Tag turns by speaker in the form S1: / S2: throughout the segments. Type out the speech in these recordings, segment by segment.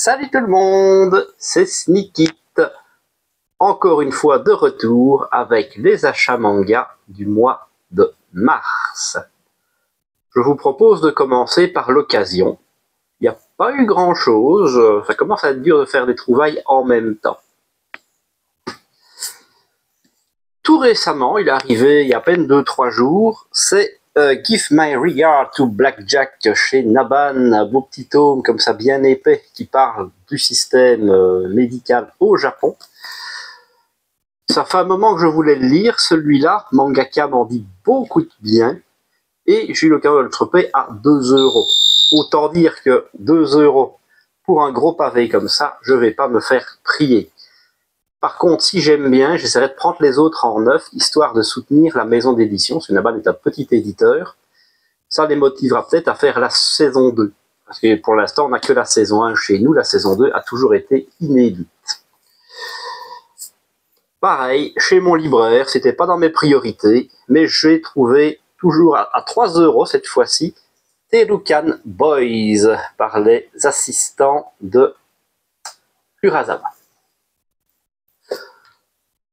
S1: Salut tout le monde, c'est Sneakit, encore une fois de retour avec les achats manga du mois de mars. Je vous propose de commencer par l'occasion. Il n'y a pas eu grand chose, ça commence à être dur de faire des trouvailles en même temps. Tout récemment, il est arrivé il y a à peine 2-3 jours, c'est Give My Regard to Blackjack chez Naban, un beau petit tome comme ça bien épais qui parle du système médical au Japon. Ça fait un moment que je voulais le lire, celui-là, mangaka m'en dit beaucoup de bien, et j'ai eu l'occasion de le choper à 2 €. Autant dire que 2 € pour un gros pavé comme ça, je vais pas me faire prier. Par contre, si j'aime bien, j'essaierai de prendre les autres en neuf, histoire de soutenir la maison d'édition, parce que Naban est un petit éditeur. Ça les motivera peut-être à faire la saison 2. Parce que pour l'instant, on n'a que la saison 1 chez nous, la saison 2 a toujours été inédite. Pareil, chez mon libraire, c'était pas dans mes priorités, mais j'ai trouvé toujours à 3 € cette fois-ci, Terukan Boys, par les assistants de Kurosawa.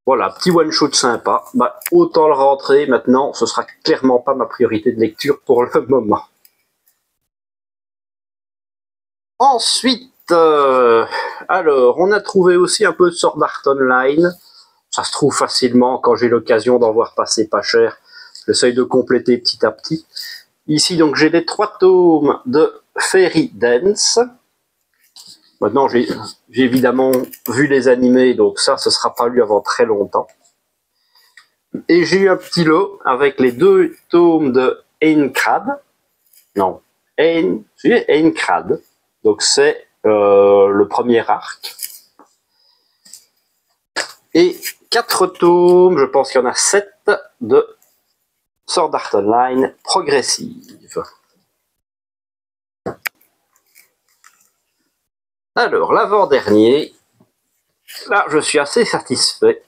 S1: Voilà, petit one-shot sympa. Autant le rentrer maintenant, ce sera clairement pas ma priorité de lecture pour le moment. Ensuite, alors, on a trouvé aussi un peu de Sword Art Online. Ça se trouve facilement quand j'ai l'occasion d'en voir passer pas cher. J'essaye de compléter petit à petit. Ici, donc, j'ai les 3 tomes de Fairy Dance. Maintenant, j'ai évidemment vu les animés, donc ça, ce sera pas lu avant très longtemps. Et j'ai eu un petit lot avec les 2 tomes de Aincrad. Non, Aincrad. Donc c'est le premier arc. Et 4 tomes, je pense qu'il y en a 7, de Sword Art Online progressive. Alors, l'avant-dernier, là, je suis assez satisfait.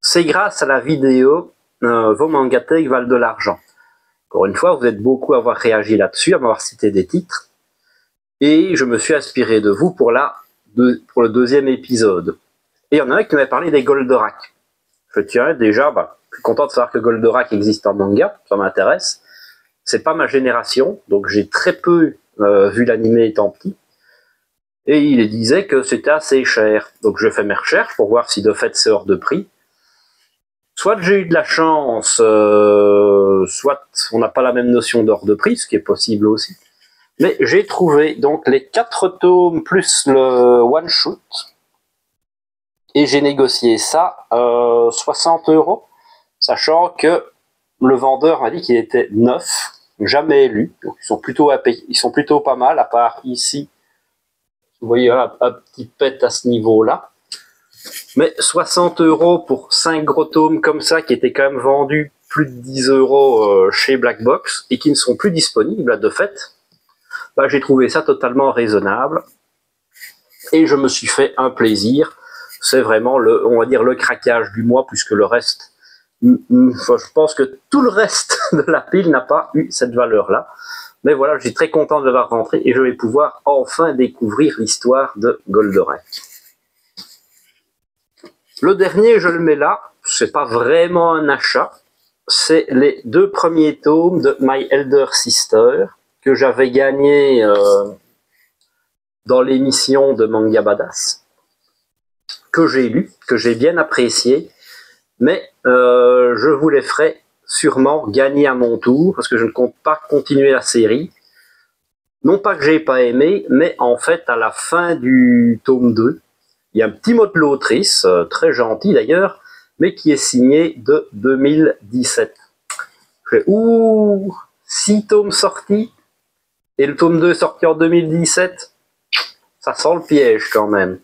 S1: C'est grâce à la vidéo Vos Mangatech valent de l'argent. Encore une fois, vous êtes beaucoup à avoir réagi là-dessus, à m'avoir cité des titres. Et je me suis inspiré de vous pour le 2e épisode. Et il y en a un qui m'avait parlé des Goldorak. Je tiens déjà, je suis content de savoir que Goldorak existe en manga, ça m'intéresse. C'est pas ma génération, donc j'ai très peu vu l'animé étant petit. Et il disait que c'était assez cher. Donc je fais mes recherches pour voir si de fait c'est hors de prix. Soit j'ai eu de la chance, soit on n'a pas la même notion d'hors de prix, ce qui est possible aussi. Mais j'ai trouvé donc les 4 tomes plus le one-shot. Et j'ai négocié ça 60 €, sachant que le vendeur m'a dit qu'il était neuf, jamais lu. Donc ils sont plutôt pas mal, à part ici. Vous voyez un petit pet à ce niveau-là. Mais 60 € pour 5 gros tomes comme ça, qui étaient quand même vendus plus de 10 € chez Black Box, et qui ne sont plus disponibles de fait, j'ai trouvé ça totalement raisonnable. Et je me suis fait un plaisir. C'est vraiment on va dire le craquage du mois, puisque le reste, je pense que tout le reste de la pile n'a pas eu cette valeur-là. Mais voilà, je suis très content de l'avoir rentré et je vais pouvoir enfin découvrir l'histoire de Goldorak. Le dernier, je le mets là, c'est pas vraiment un achat, c'est les 2 premiers tomes de My Elder Sister que j'avais gagné dans l'émission de Manga Badass, que j'ai lu, que j'ai bien apprécié, mais je vous les ferai sûrement gagner à mon tour, parce que je ne compte pas continuer la série. Non pas que j'ai pas aimé, mais en fait, à la fin du tome 2, il y a un petit mot de l'autrice, très gentil d'ailleurs, mais qui est signé de 2017. Je fais, 6 tomes sortis, et le tome 2 sorti en 2017, ça sent le piège quand même.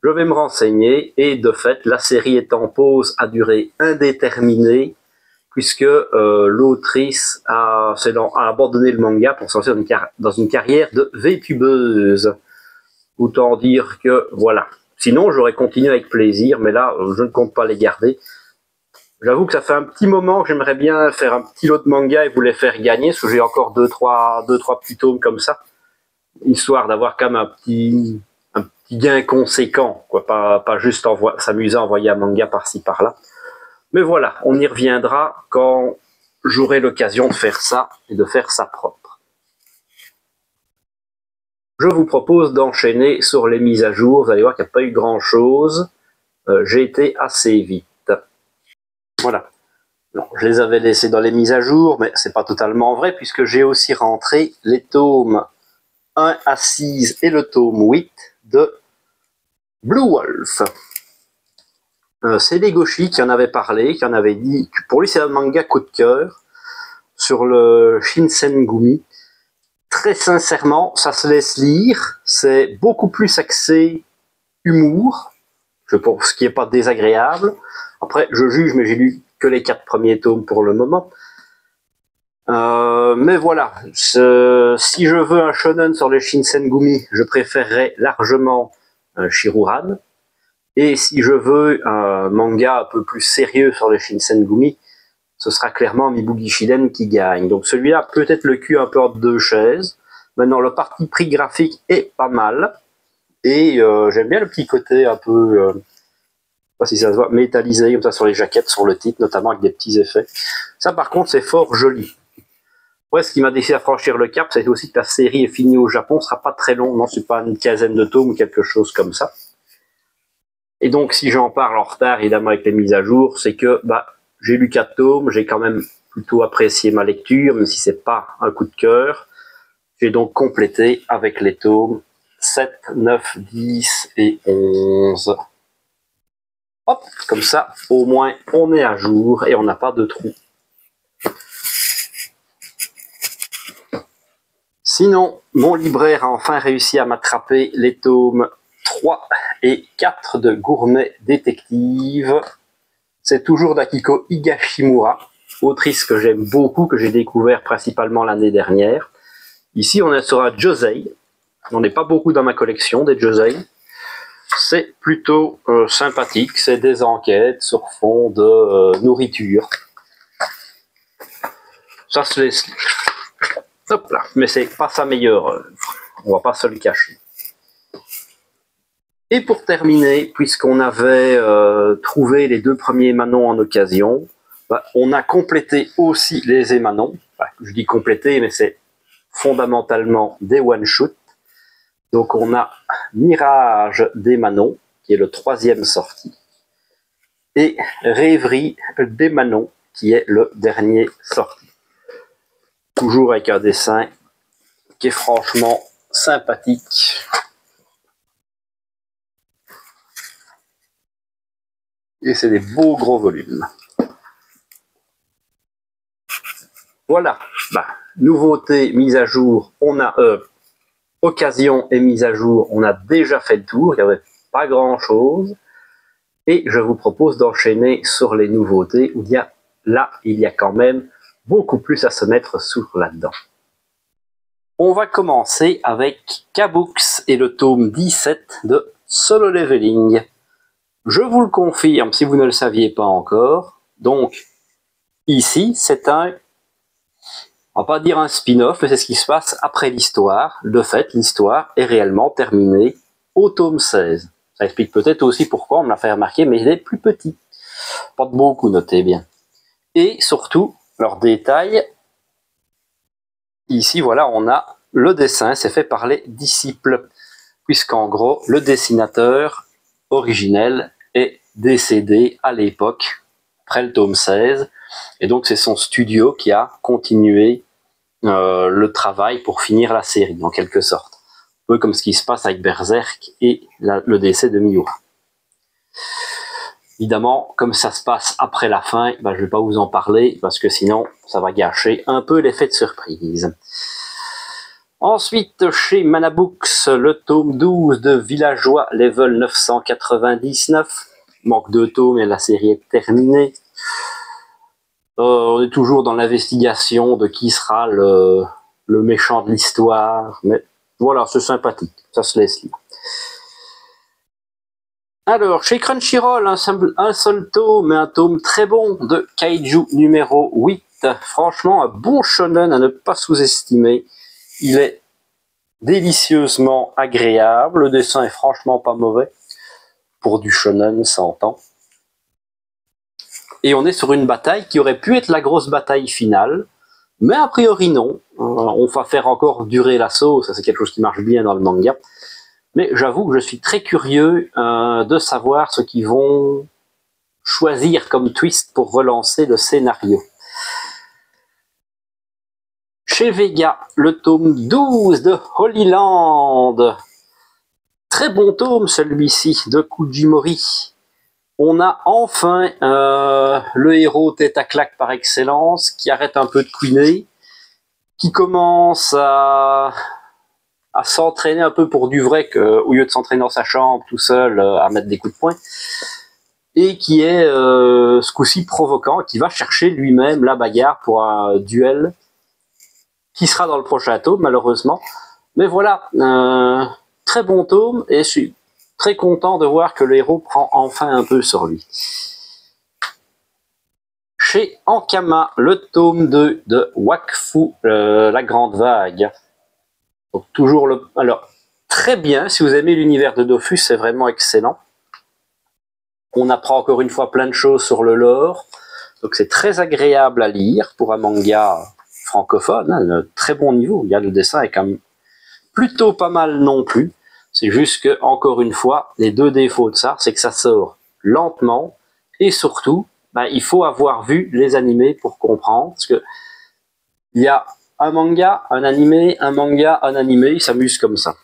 S1: Je vais me renseigner, et de fait, la série est en pause à durée indéterminée, puisque l'autrice a abandonné le manga pour se lancer dans une carrière de VTubeuse. Autant dire que, voilà. Sinon, j'aurais continué avec plaisir, mais là, je ne compte pas les garder. J'avoue que ça fait un petit moment que j'aimerais bien faire un petit lot de manga et vous les faire gagner, parce que j'ai encore 2-3 petits tomes comme ça. histoire d'avoir quand même un petit gain conséquent, quoi, pas juste s'amuser à envoyer un manga par-ci par-là. Mais voilà, on y reviendra quand j'aurai l'occasion de faire ça et de faire ça propre. Je vous propose d'enchaîner sur les mises à jour. Vous allez voir qu'il n'y a pas eu grand-chose. J'ai été assez vite. Voilà. Non, je les avais laissés dans les mises à jour, mais c'est pas totalement vrai puisque j'ai aussi rentré les tomes 1 à 6 et le tome 8 de Blue Wolf. C'est Legoshi qui en avait parlé, qui en avait dit que pour lui c'est un manga coup de cœur sur le Shinsengumi. Très sincèrement, ça se laisse lire, c'est beaucoup plus axé humour, je pense, ce qui n'est pas désagréable. Après, je juge, mais j'ai lu que les 4 premiers tomes pour le moment. Mais voilà, si je veux un shonen sur le Shinsengumi, je préférerais largement Shiruhan. Et si je veux un manga un peu plus sérieux sur le Shinsengumi, ce sera clairement Mibugi Shiden qui gagne. Donc celui-là, peut-être le cul un peu entre deux chaises. Maintenant, le parti pris graphique est pas mal. Et j'aime bien le petit côté un peu, je sais pas si ça se voit, métallisé comme ça sur les jaquettes, sur le titre, notamment avec des petits effets. Ça, par contre, c'est fort joli. Ouais, ce qui m'a décidé à franchir le cap, c'est aussi que la série est finie au Japon, ce sera pas très long, non, c'est pas une quinzaine de tomes ou quelque chose comme ça. Et donc, si j'en parle en retard, évidemment, avec les mises à jour, c'est que j'ai lu 4 tomes, j'ai quand même plutôt apprécié ma lecture, même si c'est pas un coup de cœur. J'ai donc complété avec les tomes 7, 9, 10 et 11. Hop, comme ça, au moins, on est à jour et on n'a pas de trou. Sinon, mon libraire a enfin réussi à m'attraper les tomes 3 et 4 de Gourmet Détective. C'est toujours d'Akiko Higashimura, autrice que j'aime beaucoup, que j'ai découvert principalement l'année dernière. Ici, on est sur un Josei. On n'est pas beaucoup dans ma collection des Josei. C'est plutôt sympathique. C'est des enquêtes sur fond de nourriture. Ça se laisse... Hop là. Mais c'est pas sa meilleure œuvre. On va pas se le cacher. Et pour terminer, puisqu'on avait trouvé les 2 premiers Manon en occasion, on a complété aussi les Émanons. Je dis complété, mais c'est fondamentalement des one-shoot. Donc on a Mirage des Manons, qui est le 3e sorti, et Rêverie des Manons, qui est le dernier sorti. Toujours avec un dessin qui est franchement sympathique. Et c'est des beaux gros volumes. Voilà, nouveauté, mise à jour, on a occasion et mise à jour, on a déjà fait le tour, il n'y avait pas grand chose. Et je vous propose d'enchaîner sur les nouveautés où il y a quand même beaucoup plus à se mettre sous là-dedans. On va commencer avec K-Books et le tome 17 de Solo Leveling. Je vous le confirme si vous ne le saviez pas encore. Donc, ici, c'est on va pas dire un spin-off, mais c'est ce qui se passe après l'histoire. De fait, l'histoire est réellement terminée au tome 16. Ça explique peut-être aussi pourquoi on me l'a fait remarquer, mais il est plus petit. Pas de beaucoup, notez bien. Et surtout, leurs détails, ici, voilà, on a le dessin, c'est fait par les disciples, puisqu'en gros, le dessinateur originel est décédé à l'époque, après le tome 16, et donc c'est son studio qui a continué le travail pour finir la série, en quelque sorte. Un peu comme ce qui se passe avec Berserk et le décès de Miura. Évidemment, comme ça se passe après la fin, je ne vais pas vous en parler, parce que sinon, ça va gâcher un peu l'effet de surprise. Ensuite, chez Manabooks, le tome 12 de Villageois, level 999. Manque 2 tomes et la série est terminée. On est toujours dans l'investigation de qui sera le méchant de l'histoire. Mais voilà, c'est sympathique. Ça se laisse lire. Alors, chez Crunchyroll, un seul tome, mais un tome très bon de Kaiju numéro 8. Franchement, un bon shonen à ne pas sous-estimer. Il est délicieusement agréable. Le dessin est franchement pas mauvais. Pour du shonen, ça entend. Et on est sur une bataille qui aurait pu être la grosse bataille finale. Mais a priori non. On va faire encore durer l'assaut. Ça c'est quelque chose qui marche bien dans le manga. Mais j'avoue que je suis très curieux de savoir ce qu'ils vont choisir comme twist pour relancer le scénario. Chez Vega, le tome 12 de Holy Land. Très bon tome celui-ci de Kujimori. On a enfin le héros tête à claque par excellence qui arrête un peu de couiner, qui commence à s'entraîner un peu pour du vrai, au lieu de s'entraîner dans sa chambre tout seul à mettre des coups de poing, et qui est ce coup-ci provoquant, qui va chercher lui-même la bagarre pour un duel qui sera dans le prochain tome malheureusement. Mais voilà, très bon tome, et je suis très content de voir que le héros prend enfin un peu sur lui. Chez Ankama, le tome 2 de Wakfu, la grande vague. Donc toujours alors, très bien, si vous aimez l'univers de Dofus, c'est vraiment excellent. On apprend encore une fois plein de choses sur le lore. Donc c'est très agréable à lire pour un manga francophone, hein, un très bon niveau. Il y a le dessin est quand même plutôt pas mal non plus. C'est juste que, encore une fois, les deux défauts de ça, c'est que ça sort lentement, et surtout, il faut avoir vu les animés pour comprendre, parce que il y a un manga, un animé, un manga, un animé, ils s'amusent comme ça.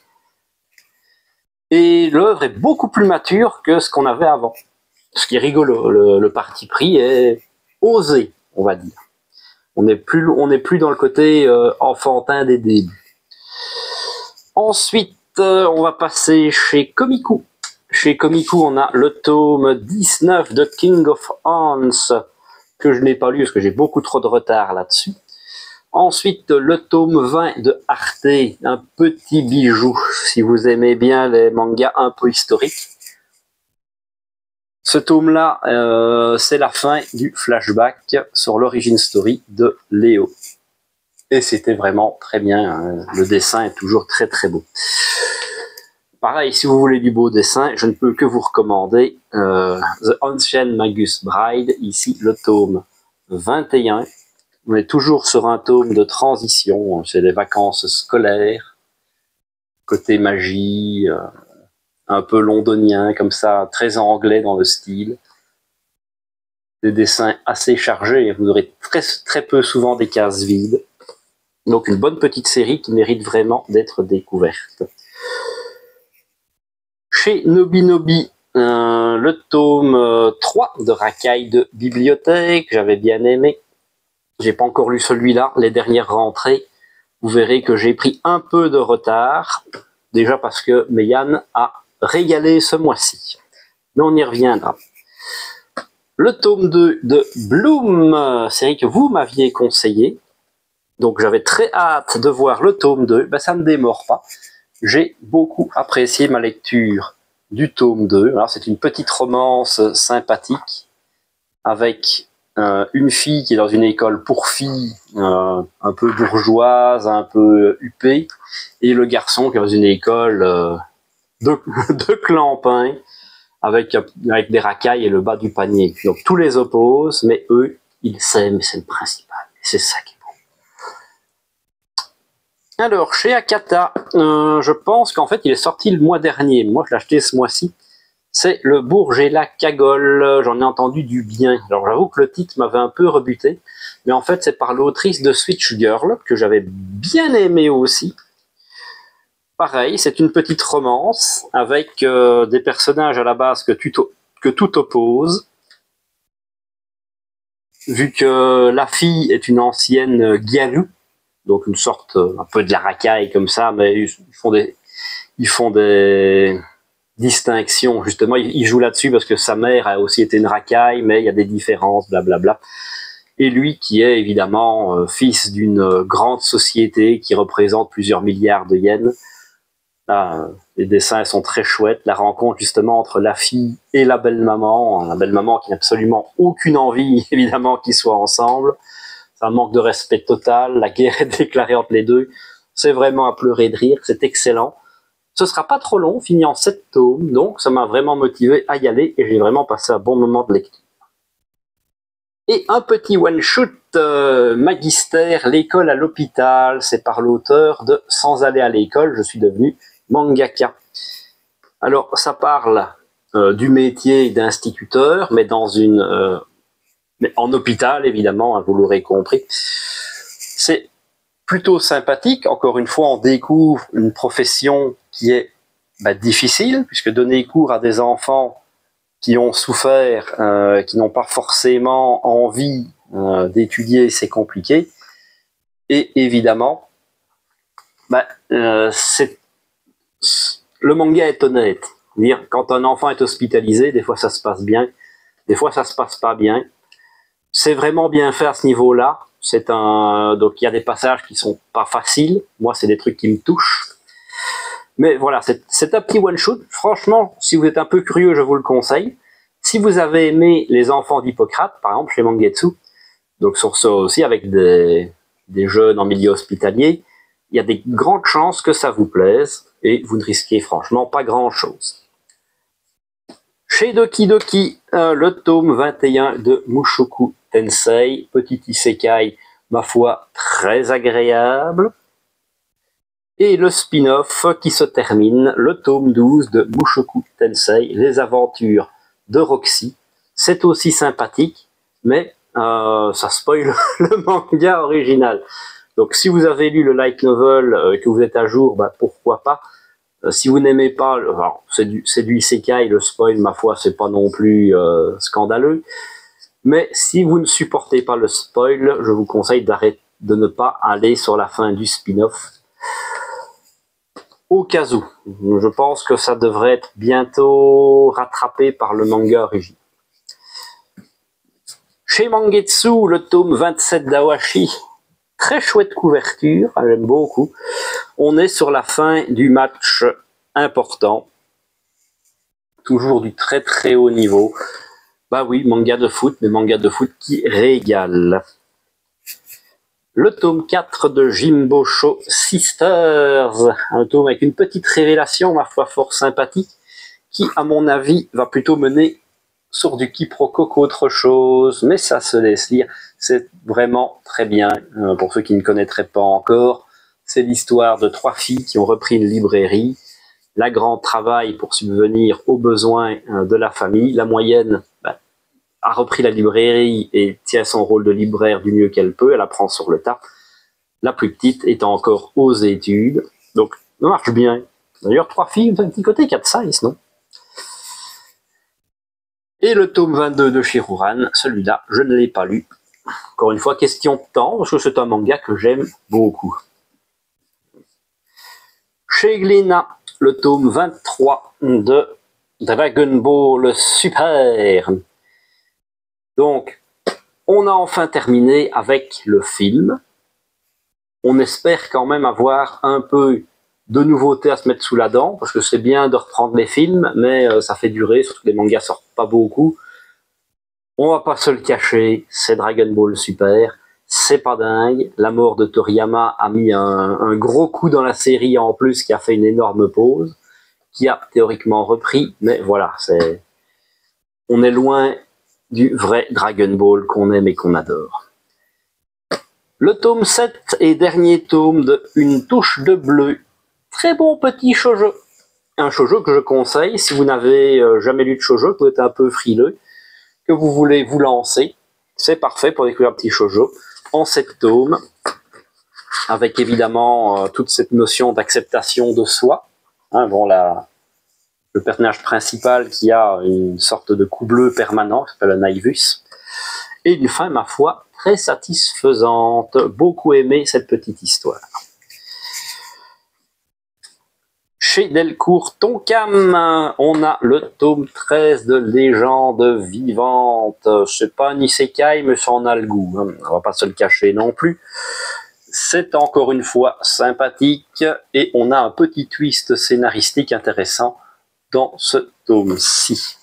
S1: Et l'œuvre est beaucoup plus mature que ce qu'on avait avant. Ce qui est rigolo, le parti pris est osé, on va dire. On n'est plus dans le côté enfantin des débuts. Ensuite, on va passer chez Komiku. Chez Komiku, on a le tome 19 de King of Hans, que je n'ai pas lu parce que j'ai beaucoup trop de retard là-dessus. Ensuite, le tome 20 de Arte, un petit bijou, si vous aimez bien les mangas un peu historiques. Ce tome-là, c'est la fin du flashback sur l'origin story de Léo. Et c'était vraiment très bien, hein. Le dessin est toujours très très beau. Pareil, si vous voulez du beau dessin, je ne peux que vous recommander The Ancient Magus Bride, ici le tome 21. On est toujours sur un tome de transition, c'est des vacances scolaires, côté magie, un peu londonien, comme ça, très anglais dans le style. Des dessins assez chargés, vous aurez très peu souvent des cases vides. Donc une bonne petite série qui mérite vraiment d'être découverte. Chez Nobinobi, le tome 3 de Racaille de Bibliothèque, j'avais bien aimé. J'ai pas encore lu celui-là, les dernières rentrées. Vous verrez que j'ai pris un peu de retard, déjà parce que Meian a régalé ce mois-ci. Mais on y reviendra. Le tome 2 de Bloom, série que vous m'aviez conseillé. Donc j'avais très hâte de voir le tome 2, ça ne démord pas. J'ai beaucoup apprécié ma lecture du tome 2. Alors c'est une petite romance sympathique avec une fille qui est dans une école pour filles un peu bourgeoise, un peu huppée, et le garçon qui est dans une école de clampins avec des racailles et le bas du panier. Donc tous les opposent, mais eux, ils s'aiment, c'est le principal. C'est ça qui est bon. Alors, chez Akata, je pense qu'en fait, il est sorti le mois dernier. Moi, je l'ai acheté ce mois-ci. C'est le Bourge et la Cagole. J'en ai entendu du bien. Alors, j'avoue que le titre m'avait un peu rebuté. Mais en fait, c'est par l'autrice de Switch Girl, que j'avais bien aimé aussi. Pareil, c'est une petite romance avec des personnages à la base que tout oppose. Vu que la fille est une ancienne Gyaru, donc une sorte un peu de la racaille comme ça, mais ils font des distinctions, justement, ils jouent là-dessus parce que sa mère a aussi été une racaille, mais il y a des différences, blablabla. Et lui qui est évidemment fils d'une grande société qui représente plusieurs milliards de yens. Là, les dessins sont très chouettes, la rencontre justement entre la fille et la belle-maman qui n'a absolument aucune envie évidemment qu'ils soient ensemble. C'est un manque de respect total, la guerre est déclarée entre les deux. C'est vraiment à pleurer de rire, c'est excellent. Ce sera pas trop long, fini en 7 tomes, donc ça m'a vraiment motivé à y aller et j'ai vraiment passé un bon moment de lecture. Et un petit one-shot Magister, l'école à l'hôpital, c'est par l'auteur de Sans aller à l'école, je suis devenu mangaka. Alors ça parle du métier d'instituteur, mais mais en hôpital évidemment, hein, vous l'aurez compris. C'est plutôt sympathique. Encore une fois, on découvre une profession qui est difficile, puisque donner cours à des enfants qui ont souffert, qui n'ont pas forcément envie d'étudier, c'est compliqué. Et évidemment, le manga est honnête. Dire, quand un enfant est hospitalisé, des fois ça se passe bien, des fois ça se passe pas bien. C'est vraiment bien fait à ce niveau-là. Donc il y a des passages qui sont pas faciles. Moi, c'est des trucs qui me touchent. Mais voilà, c'est un petit one-shot. Franchement, si vous êtes un peu curieux, je vous le conseille. Si vous avez aimé Les Enfants d'Hippocrate, par exemple, chez Mangetsu, donc sur ça aussi, avec des jeunes en milieu hospitalier, il y a des grandes chances que ça vous plaise et vous ne risquez franchement pas grand-chose. Chez Doki Doki, le tome 21 de Mushoku Tensei, petit isekai, ma foi, très agréable. Et le spin-off qui se termine, le tome 12 de Mushoku Tensei, les aventures de Roxy. C'est aussi sympathique, mais ça spoil le manga original. Donc si vous avez lu le light novel, que vous êtes à jour, pourquoi pas. Si vous n'aimez pas, c'est du isekai, le spoil, ma foi, c'est pas non plus scandaleux. Mais si vous ne supportez pas le spoil, je vous conseille de ne pas aller sur la fin du spin-off. Au cas où, je pense que ça devrait être bientôt rattrapé par le manga original. Chez Mangetsu, le tome 27 d'Awashi, très chouette couverture, j'aime beaucoup. On est sur la fin du match important, toujours du très très haut niveau. Bah oui, manga de foot, mais manga de foot qui régale. Le tome 4 de Jimbosho Sisters, un tome avec une petite révélation, ma foi, fort sympathique, qui, à mon avis, va plutôt mener sur du quiproquo qu'autre chose, mais ça se laisse lire, c'est vraiment très bien. Pour ceux qui ne connaîtraient pas encore, c'est l'histoire de 3 filles qui ont repris une librairie. La grande travaille pour subvenir aux besoins de la famille, la moyenne a repris la librairie et tient son rôle de libraire du mieux qu'elle peut, elle apprend sur le tas. La plus petite est encore aux études, donc ça marche bien. D'ailleurs, 3 filles, d'un petit côté 4 size, non? Et le tome 22 de Shiruran, celui-là, je ne l'ai pas lu. Encore une fois, question de temps, parce que c'est un manga que j'aime beaucoup. Chez Glénat, le tome 23 de Dragon Ball Super. Donc, on a enfin terminé avec le film. On espère quand même avoir un peu de nouveautés à se mettre sous la dent, parce que c'est bien de reprendre les films, mais ça fait durer, surtout que les mangas sortent pas beaucoup. On va pas se le cacher, c'est Dragon Ball Super, c'est pas dingue. La mort de Toriyama a mis un gros coup dans la série en plus, qui a fait une énorme pause, qui a théoriquement repris, mais voilà, on est loin du vrai Dragon Ball qu'on aime et qu'on adore. Le tome 7 et dernier tome de Une touche de bleu. Très bon petit shoujo. Un shoujo que je conseille si vous n'avez jamais lu de shoujo, que vous êtes un peu frileux, que vous voulez vous lancer. C'est parfait pour découvrir un petit shoujo en 7 tomes, avec évidemment toute cette notion d'acceptation de soi. Le personnage principal qui a une sorte de coup bleu permanent, qui s'appelle Naivus, et une fin, ma foi, très satisfaisante. Beaucoup aimé cette petite histoire. Chez Delcourt Tonkam, on a le tome 13 de Légende vivante. C'est pas un isekai, mais ça en a le goût. On va pas se le cacher non plus. C'est encore une fois sympathique et on a un petit twist scénaristique intéressant dans ce tome-ci.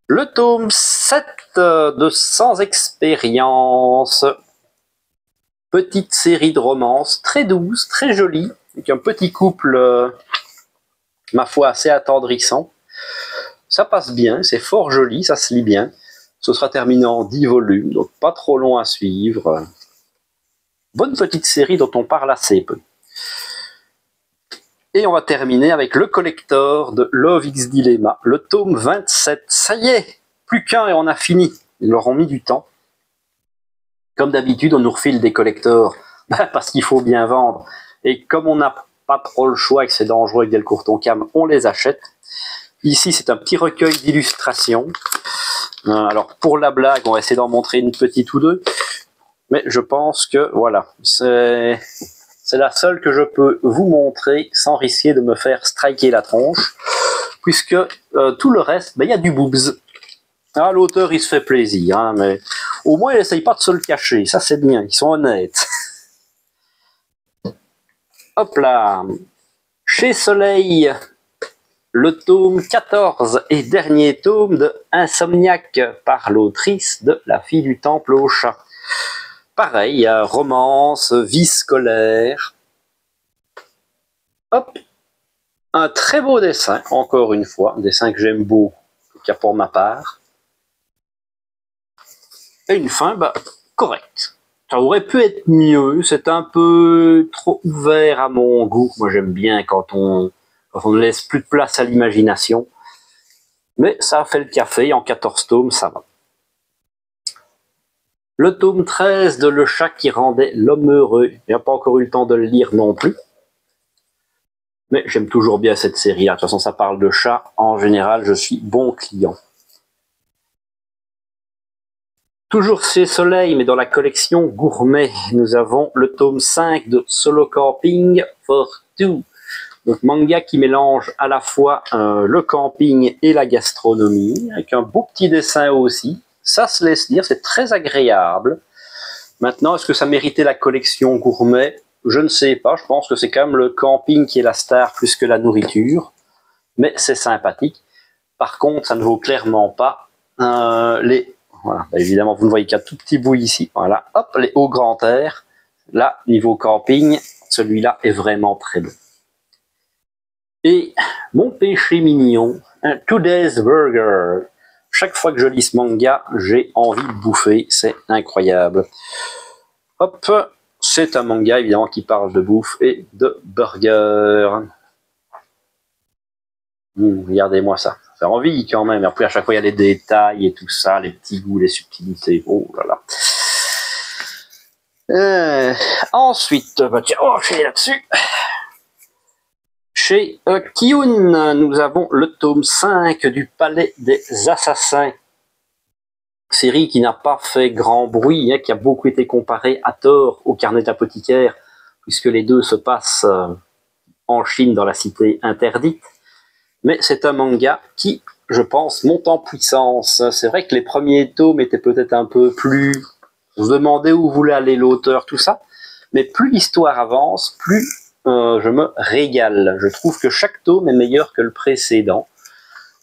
S1: Le tome 7 de Sans expérience. petite série de romances très douce, très jolie, avec un petit couple, ma foi, assez attendrissant. Ça passe bien, c'est fort joli, ça se lit bien. Ce sera terminé en 10 volumes, donc pas trop long à suivre. Bonne petite série dont on parle assez peu. Et on va terminer avec le collector de Love X Dilemma, le tome 27. Ça y est, plus qu'un et on a fini. Ils leur ont mis du temps. Comme d'habitude, on nous refile des collectors parce qu'il faut bien vendre. Et comme on n'a pas trop le choix et que c'est dangereux avec Delcourt Tonkam, on les achète. Ici, c'est un petit recueil d'illustrations. Alors, pour la blague, on va essayer d'en montrer une petite ou deux. Mais je pense que, voilà, c'est la seule que je peux vous montrer sans risquer de me faire striker la tronche. Puisque tout le reste, il y a du boobs. Ah, l'auteur, il se fait plaisir, hein, mais au moins, il n'essaye pas de se le cacher. Ça, c'est bien, ils sont honnêtes. Hop là. Chez Soleil, le tome 14 et dernier tome de Insomniaque par l'autrice de La fille du temple au chat. Pareil, romance, vie scolaire. Hop. Un très beau dessin, encore une fois. Un dessin que j'aime beaucoup, en tout cas pour ma part. Et une fin, correcte. Ça aurait pu être mieux, c'est un peu trop ouvert à mon goût. Moi j'aime bien quand on ne laisse plus de place à l'imagination. Mais ça a fait le café, en 14 tomes, ça va. Le tome 13 de Le chat qui rendait l'homme heureux. Je n'ai pas encore eu le temps de le lire non plus. Mais j'aime toujours bien cette série. De toute façon, ça parle de chat. En général, je suis bon client. Toujours chez Soleil, mais dans la collection gourmet, nous avons le tome 5 de Solo Camping for Two. Donc manga qui mélange à la fois le camping et la gastronomie, avec un beau petit dessin aussi. Ça se laisse lire, c'est très agréable. Maintenant, est-ce que ça méritait la collection gourmet? Je ne sais pas, je pense que c'est quand même le camping qui est la star plus que la nourriture. Mais c'est sympathique. Par contre, ça ne vaut clairement pas les... Voilà, évidemment, vous ne voyez qu'un tout petit bout ici. Voilà, hop, les hauts grands airs. Là, niveau camping, celui-là est vraiment très beau. Et mon péché mignon, un Today's Burger. Chaque fois que je lis ce manga, j'ai envie de bouffer. C'est incroyable. Hop, c'est un manga, évidemment, qui parle de bouffe et de burger. Regardez-moi ça. Ça fait envie quand même. Et après, à chaque fois, il y a les détails et tout ça, les petits goûts, les subtilités. Oh là là. Ensuite, tiens, on va enchaîner là-dessus. Chez Kiyun, nous avons le tome 5 du Palais des Assassins. Série qui n'a pas fait grand bruit, qui a beaucoup été comparée à tort au Carnet d'apothicaire, puisque les deux se passent en Chine dans la cité interdite. Mais c'est un manga qui, je pense, monte en puissance. C'est vrai que les premiers tomes étaient peut-être un peu plus... On se demandait où voulait aller l'auteur, tout ça. Mais plus l'histoire avance, plus je me régale. Je trouve que chaque tome est meilleur que le précédent.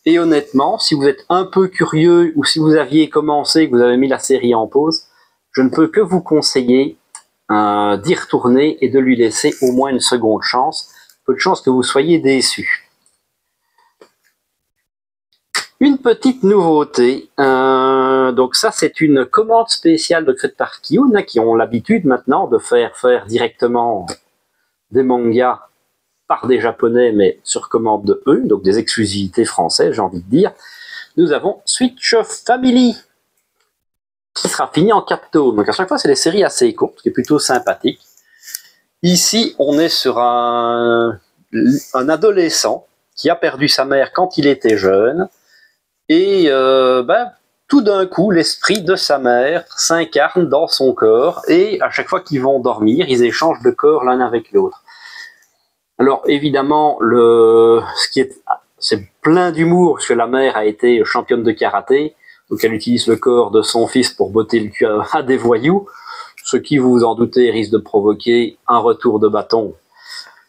S1: Et honnêtement, si vous êtes un peu curieux ou si vous aviez commencé, que vous avez mis la série en pause, je ne peux que vous conseiller d'y retourner et de lui laisser au moins une seconde chance. Peu de chance que vous soyez déçus. Une petite nouveauté, donc ça c'est une commande spéciale de faite par Kiyun, qui ont l'habitude maintenant de faire directement des mangas par des japonais mais sur commande de eux, donc des exclusivités françaises j'ai envie de dire. Nous avons Switch Family qui sera fini en 4 tomes, donc à chaque fois c'est des séries assez courtes, ce qui est plutôt sympathique. Ici on est sur un adolescent qui a perdu sa mère quand il était jeune. Et tout d'un coup, l'esprit de sa mère s'incarne dans son corps et à chaque fois qu'ils vont dormir, ils échangent de corps l'un avec l'autre. Alors évidemment, c'est plein d'humour parce que la mère a été championne de karaté, donc elle utilise le corps de son fils pour botter le cul à des voyous, ce qui, vous vous en doutez, risque de provoquer un retour de bâton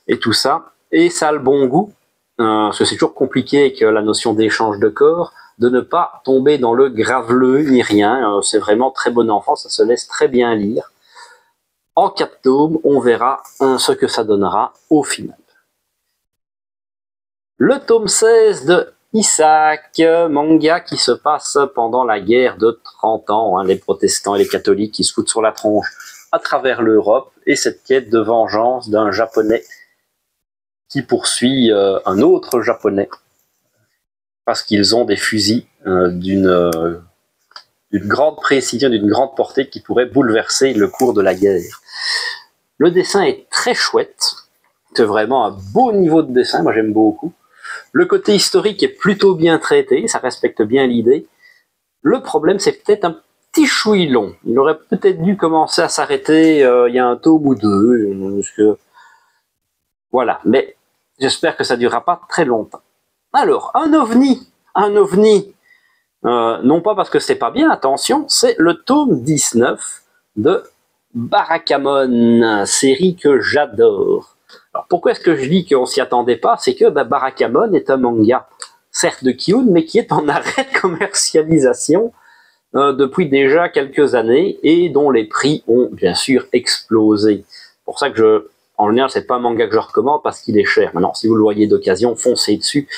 S1: et tout ça. Et ça a le bon goût, parce que c'est toujours compliqué avec la notion d'échange de corps, de ne pas tomber dans le graveleux ni rien. C'est vraiment très bon enfant, ça se laisse très bien lire. En 4 tomes, on verra ce que ça donnera au final. Le tome 16 de Isaac, manga qui se passe pendant la guerre de 30 ans, les protestants et les catholiques qui se foutent sur la tronche à travers l'Europe, et cette quête de vengeance d'un japonais qui poursuit un autre japonais parce qu'ils ont des fusils d'une grande précision, d'une grande portée qui pourrait bouleverser le cours de la guerre. Le dessin est très chouette, c'est vraiment un beau niveau de dessin, moi j'aime beaucoup. Le côté historique est plutôt bien traité, ça respecte bien l'idée. Le problème, c'est peut-être un petit chouï long. Il aurait peut-être dû commencer à s'arrêter il y a un tome ou deux. Voilà, mais j'espère que ça ne durera pas très longtemps. Alors, un ovni, non pas parce que c'est pas bien, attention, c'est le tome 19 de Barakamon, série que j'adore. Alors pourquoi est-ce que je dis qu'on s'y attendait pas? C'est que Barakamon est un manga, certes de Kiyun, mais qui est en arrêt de commercialisation depuis déjà quelques années et dont les prix ont bien sûr explosé. C'est pour ça que en général, c'est pas un manga que je recommande parce qu'il est cher. Maintenant, si vous le voyez d'occasion, foncez dessus.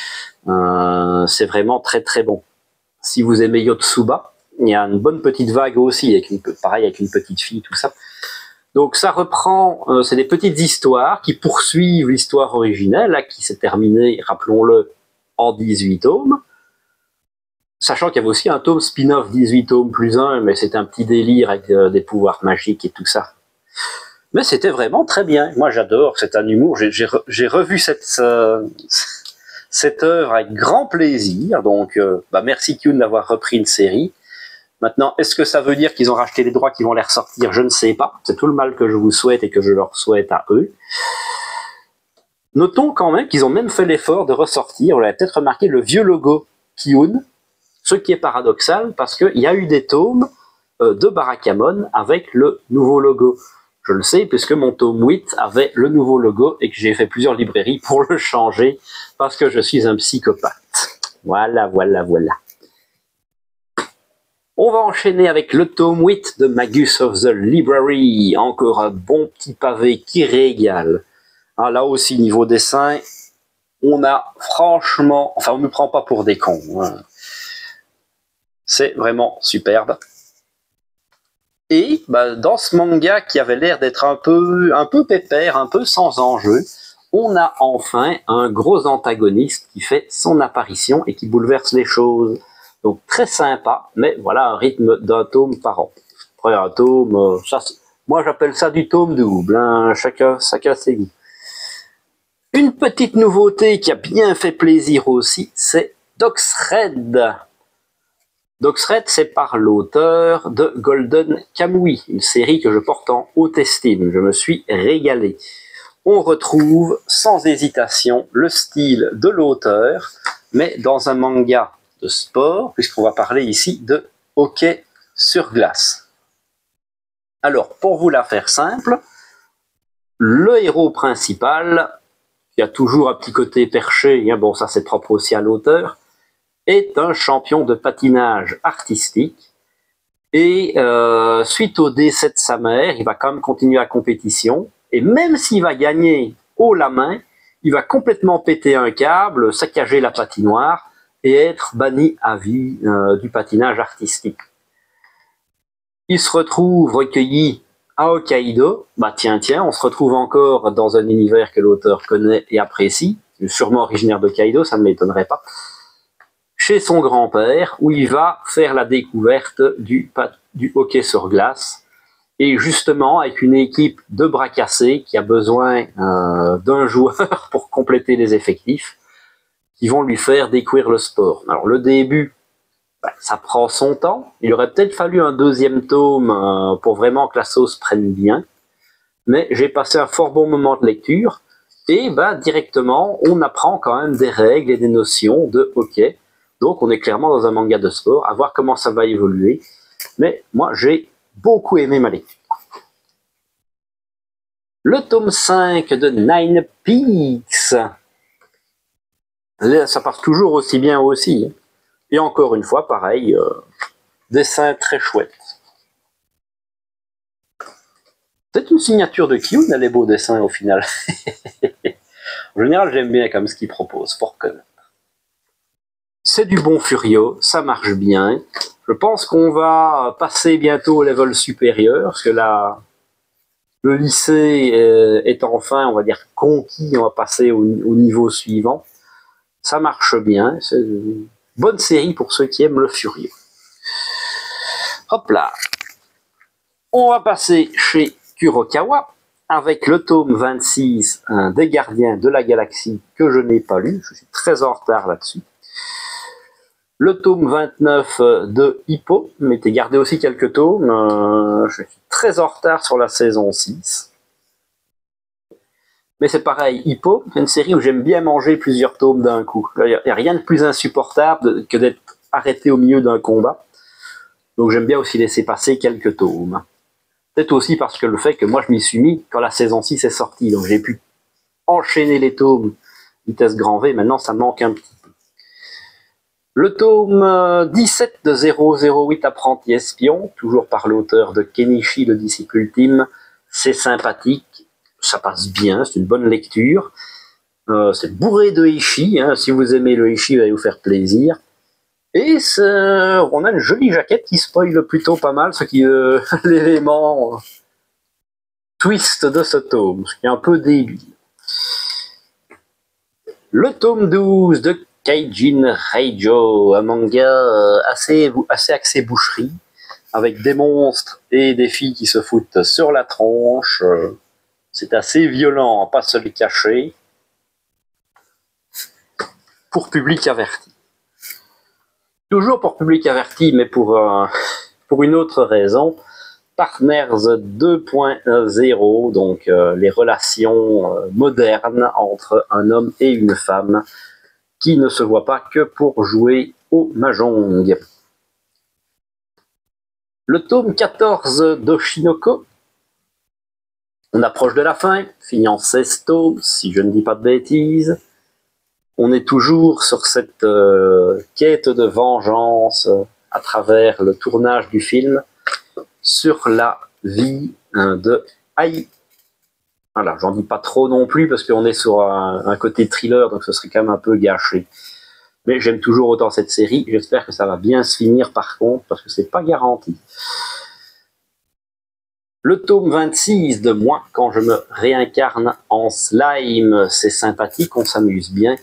S1: C'est vraiment très très bon. Si vous aimez Yotsuba, il y a une bonne petite vague aussi, pareil avec une petite fille, tout ça. Donc ça reprend, c'est des petites histoires qui poursuivent l'histoire originelle, là, qui s'est terminée, rappelons-le, en 18 tomes. Sachant qu'il y avait aussi un tome spin-off 18 tomes plus 1, mais c'était un petit délire avec des pouvoirs magiques et tout ça. Mais c'était vraiment très bien. Moi j'adore, c'est un humour. J'ai revu cette œuvre avec grand plaisir. Donc merci Kiyun d'avoir repris une série. Maintenant, est-ce que ça veut dire qu'ils ont racheté les droits, qu'ils vont les ressortir? Je ne sais pas. C'est tout le mal que je vous souhaite et que je leur souhaite à eux. Notons quand même qu'ils ont même fait l'effort de ressortir, vous l'avez peut-être remarqué, le vieux logo Kiyun, ce qui est paradoxal parce qu'il y a eu des tomes de Barakamon avec le nouveau logo. Je le sais puisque mon tome 8 avait le nouveau logo et que j'ai fait plusieurs librairies pour le changer parce que je suis un psychopathe. Voilà. On va enchaîner avec le tome 8 de Magus of the Library. Encore un bon petit pavé qui régale. Là aussi, niveau dessin, on a franchement... Enfin, on ne nous prend pas pour des cons. C'est vraiment superbe. Et dans ce manga qui avait l'air d'être un peu pépère, un peu sans enjeu, on a enfin un gros antagoniste qui fait son apparition et qui bouleverse les choses. Donc très sympa, mais voilà un rythme d'un tome par an. Après un tome, moi j'appelle ça du tome double, chacun ses goûts. Une petite nouveauté qui a bien fait plaisir aussi, c'est Doxred. Doxred, c'est par l'auteur de Golden Kamuy, une série que je porte en haute estime. Je me suis régalé. On retrouve sans hésitation le style de l'auteur, mais dans un manga de sport, puisqu'on va parler ici de hockey sur glace. Alors, pour vous la faire simple, le héros principal, qui a toujours un petit côté perché, bon ça c'est propre aussi à l'auteur, est un champion de patinage artistique, et suite au décès de sa mère, il va quand même continuer la compétition, et même s'il va gagner haut la main, il va complètement péter un câble, saccager la patinoire, et être banni à vie du patinage artistique. Il se retrouve recueilli à Hokkaido. Tiens, on se retrouve encore dans un univers que l'auteur connaît et apprécie, sûrement originaire d'Hokkaido, ça ne m'étonnerait pas, chez son grand-père, où il va faire la découverte du hockey sur glace, et justement avec une équipe de bras cassés qui a besoin d'un joueur pour compléter les effectifs, qui vont lui faire découvrir le sport. Alors le début, ça prend son temps. Il aurait peut-être fallu un deuxième tome pour vraiment que la sauce prenne bien. Mais j'ai passé un fort bon moment de lecture. Et directement, on apprend quand même des règles et des notions de hockey. Donc on est clairement dans un manga de sport, à voir comment ça va évoluer. Mais moi, j'ai beaucoup aimé ma lecture. Le tome 5 de Nine Peaks. Ça passe toujours aussi bien aussi. Et encore une fois, pareil, dessin très chouette. C'est une signature de Kyun, elle est beau dessin au final. En général, j'aime bien comme ce qu'il propose, faut reconnaître. C'est du bon Furio, ça marche bien. Je pense qu'on va passer bientôt au level supérieur, parce que là, le lycée est enfin, on va dire, conquis, on va passer au niveau suivant. Ça marche bien, c'est une bonne série pour ceux qui aiment le Furio. Hop là. On va passer chez Kurokawa avec le tome 26 des Gardiens de la Galaxie que je n'ai pas lu. Je suis très en retard là-dessus. Le tome 29 de Hippo, m'était gardé aussi quelques tomes. Je suis très en retard sur la saison 6. Mais c'est pareil, Hippo, c'est une série où j'aime bien manger plusieurs tomes d'un coup. Il n'y a rien de plus insupportable que d'être arrêté au milieu d'un combat. Donc j'aime bien aussi laisser passer quelques tomes. Peut-être aussi parce que le fait que moi je m'y suis mis quand la saison 6 est sortie. Donc j'ai pu enchaîner les tomes vitesse grand V. Maintenant ça manque un petit peu. Le tome 17 de 008 Apprenti Espion, toujours par l'auteur de Kenichi, le disciple ultime. C'est sympathique, ça passe bien, c'est une bonne lecture. C'est bourré de Heishi, hein. Si vous aimez le Heishi, il va vous faire plaisir. Et on a une jolie jaquette qui spoile plutôt pas mal ce qui l'élément twist de ce tome, ce qui est un peu débile. Le tome 12 de Kaijin Reijo, un manga assez axé boucherie, avec des monstres et des filles qui se foutent sur la tronche. C'est assez violent, pas se le cacher. Pour public averti. Toujours pour public averti, mais pour une autre raison. Partners 2.0, donc les relations modernes entre un homme et une femme qui ne se voient pas que pour jouer au mahjong. Le tome 14 d'Oshinoko. On approche de la fin, fini en 16 tomes, si je ne dis pas de bêtises. On est toujours sur cette quête de vengeance à travers le tournage du film sur la vie de Ai. Voilà, j'en dis pas trop non plus parce qu'on est sur un côté thriller, donc ce serait quand même un peu gâché. Mais j'aime toujours autant cette série, j'espère que ça va bien se finir par contre, parce que c'est pas garanti. Le tome 26 de Moi, quand je me réincarne en slime, c'est sympathique, on s'amuse bien.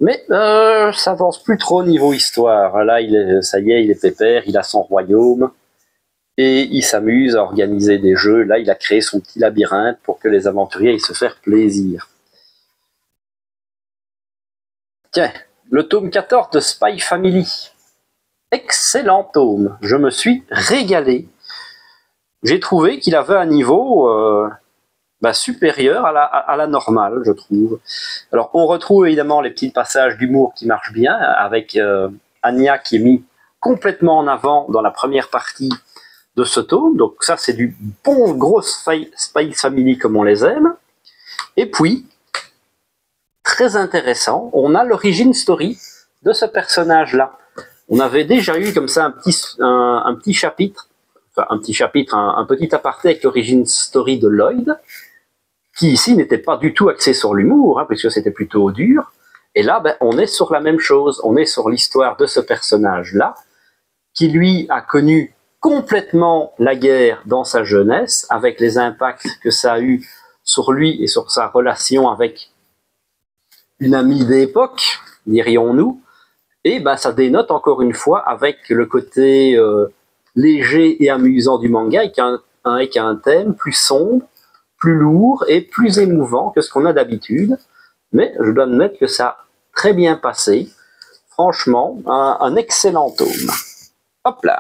S1: Mais ça avance plus trop niveau histoire. Là, ça y est, il est pépère, il a son royaume. Et il s'amuse à organiser des jeux. Là, il a créé son petit labyrinthe pour que les aventuriers aillent se faire plaisir. Tiens, le tome 14 de Spy Family. Excellent tome. Je me suis régalé. J'ai trouvé qu'il avait un niveau supérieur à la normale, je trouve. Alors, on retrouve évidemment les petits passages d'humour qui marchent bien, avec Anya qui est mis complètement en avant dans la première partie de ce tome. Donc ça, c'est du bon gros Spy Family comme on les aime. Et puis, très intéressant, on a l'origine story de ce personnage-là. On avait déjà eu comme ça un petit chapitre, enfin un petit aparté avec l'origine story de Lloyd, qui ici n'était pas du tout axé sur l'humour, hein, puisque c'était plutôt dur. Et là, on est sur la même chose, on est sur l'histoire de ce personnage-là, qui lui a connu complètement la guerre dans sa jeunesse, avec les impacts que ça a eu sur lui et sur sa relation avec une amie d'époque, dirions-nous. Et ça dénote encore une fois avec le côté léger et amusant du manga, avec un thème plus sombre, plus lourd et plus émouvant que ce qu'on a d'habitude. Mais je dois admettre que ça a très bien passé. Franchement, un excellent tome. Hop là.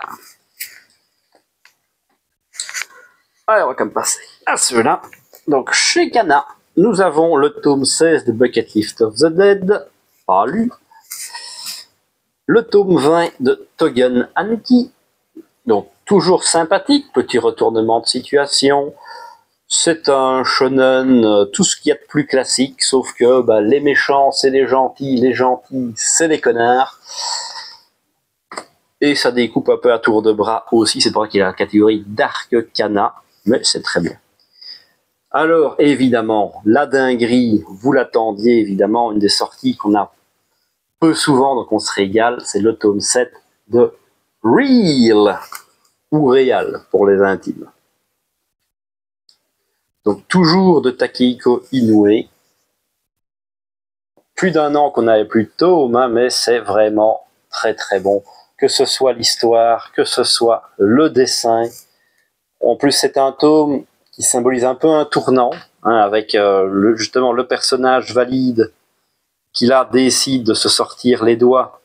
S1: Alors, on va comme passer à ceux-là. Donc, chez Kana, nous avons le tome 16 de Bucket List of the Dead, pas lu. Le tome 20 de Togen Anki, donc toujours sympathique, petit retournement de situation. C'est un shonen, tout ce qu'il y a de plus classique, sauf que les méchants c'est les gentils c'est les connards. Et ça découpe un peu à tour de bras aussi, c'est pour ça qu'il y a la catégorie Dark Kana, mais c'est très bien. Alors, évidemment, la dinguerie, vous l'attendiez, évidemment, une des sorties qu'on a peu souvent, donc on se régale, c'est le tome 7 de Real, ou Real, pour les intimes. Donc, toujours de Takehiko Inoue. Plus d'un an qu'on n'avait plus de tome, hein, mais c'est vraiment très très bon. Que ce soit l'histoire, que ce soit le dessin. En plus, c'est un tome qui symbolise un peu un tournant, hein, avec justement le personnage valide qui là décide de se sortir les doigts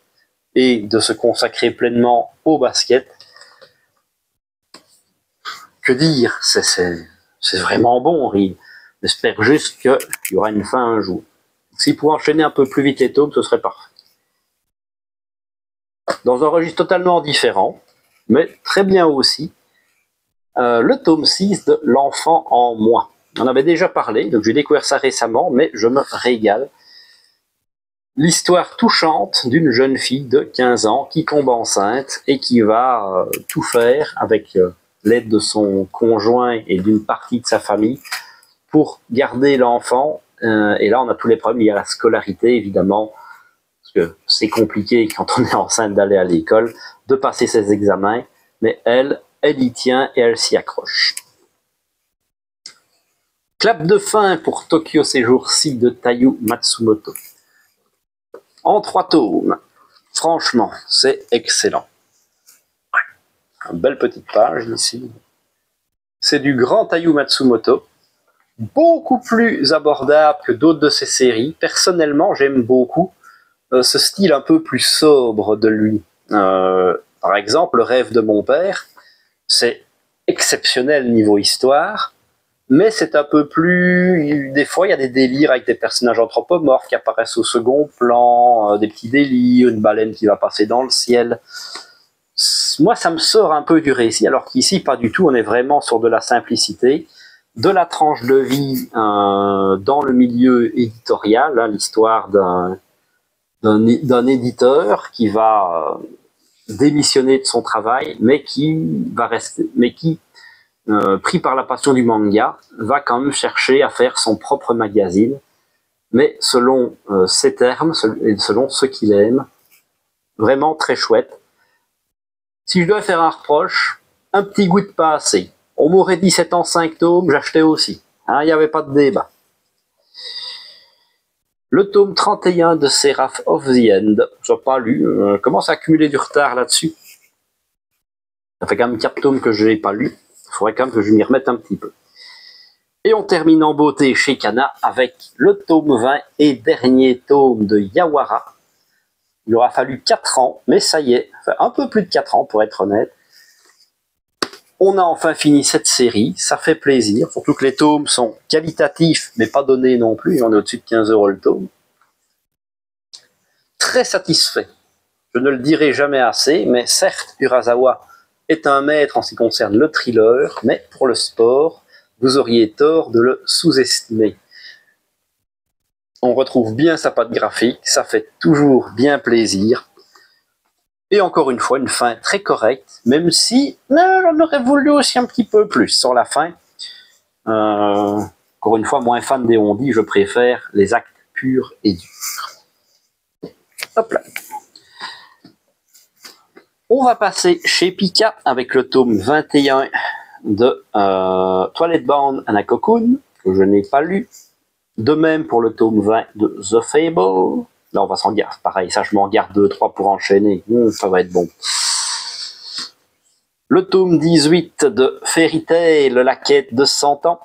S1: et de se consacrer pleinement au basket. Que dire, c'est vraiment bon. J'espère juste qu'il y aura une fin un jour. S'il pouvait enchaîner un peu plus vite les tomes, ce serait parfait. Dans un registre totalement différent, mais très bien aussi, le tome 6 de L'enfant en moi. On avait déjà parlé, donc j'ai découvert ça récemment, mais je me régale. L'histoire touchante d'une jeune fille de 15 ans qui tombe enceinte et qui va tout faire avec l'aide de son conjoint et d'une partie de sa famille pour garder l'enfant. Et là, on a tous les problèmes. Il y a la scolarité, évidemment, parce que c'est compliqué quand on est enceinte d'aller à l'école, de passer ses examens, mais elle y tient et elle s'y accroche. Clap de fin pour Tokyo ces jours-ci de Taiyu Matsumoto. En 3 tomes. Franchement, c'est excellent. Une belle petite page ici. C'est du grand Taiyu Matsumoto. Beaucoup plus abordable que d'autres de ses séries. Personnellement, j'aime beaucoup ce style un peu plus sobre de lui. Par exemple, Le rêve de mon père, c'est exceptionnel niveau histoire, mais c'est un peu plus... Des fois, il y a des délires avec des personnages anthropomorphes qui apparaissent au second plan, des petits délires, une baleine qui va passer dans le ciel. Moi, ça me sort un peu du récit, alors qu'ici, pas du tout. On est vraiment sur de la simplicité, de la tranche de vie dans le milieu éditorial, hein, l'histoire d'un éditeur qui va démissionner de son travail, mais qui va rester, pris par la passion du manga, va quand même chercher à faire son propre magazine, mais selon ses termes et selon ce qu'il aime. Vraiment très chouette. Si je dois faire un reproche, un petit goût de pas assez. On m'aurait dit 7 ans 5 tomes, j'achetais aussi. Il n'y avait pas de débat. Le tome 31 de Seraph of the End, je n'ai pas lu, commence à accumuler du retard là-dessus. Ça fait quand même 4 tomes que je n'ai pas lu. Il faudrait quand même que je m'y remette un petit peu. Et on termine en beauté chez Kana avec le tome 20 et dernier tome de Yawara. Il aura fallu 4 ans, mais ça y est, enfin un peu plus de 4 ans pour être honnête. On a enfin fini cette série, ça fait plaisir, surtout que les tomes sont qualitatifs, mais pas donnés non plus, on est au-dessus de 15 € le tome. Très satisfait. Je ne le dirai jamais assez, mais certes, Urasawa est un maître en ce qui concerne le thriller, mais pour le sport, vous auriez tort de le sous-estimer. On retrouve bien sa patte graphique, ça fait toujours bien plaisir. Et encore une fois, une fin très correcte, même si j'en aurais voulu aussi un petit peu plus sur la fin. Encore une fois, moins fan des on-dit, je préfère les actes purs et durs. Hop là. On va passer chez Pika avec le tome 21 de Twilight Bound and a Cocoon, que je n'ai pas lu. De même pour le tome 20 de The Fable. Là, on va s'en garder. Pareil, ça, je m'en garde 2-3 pour enchaîner. Ça va être bon. Le tome 18 de Fairy Tail, la quête de 100 ans.